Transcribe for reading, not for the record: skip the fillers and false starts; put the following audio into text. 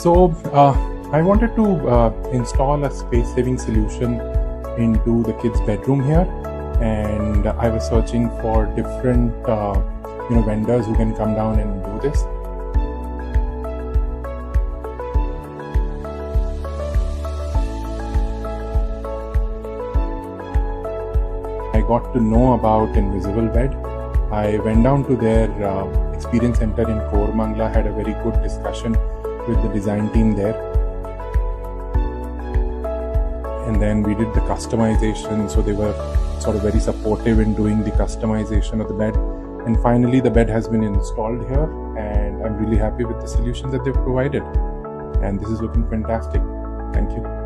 I wanted to install a space-saving solution into the kids' bedroom here, and I was searching for different vendors who can come down and do this. I got to know about invisiblebed. I went down to their experience center in Koramangala, had a very good discussion with the design team there, and then we did the customization. So they were sort of very supportive in doing the customization of the bed, and finally the bed has been installed here, and I'm really happy with the solution that they've provided, and this is looking fantastic. Thank you.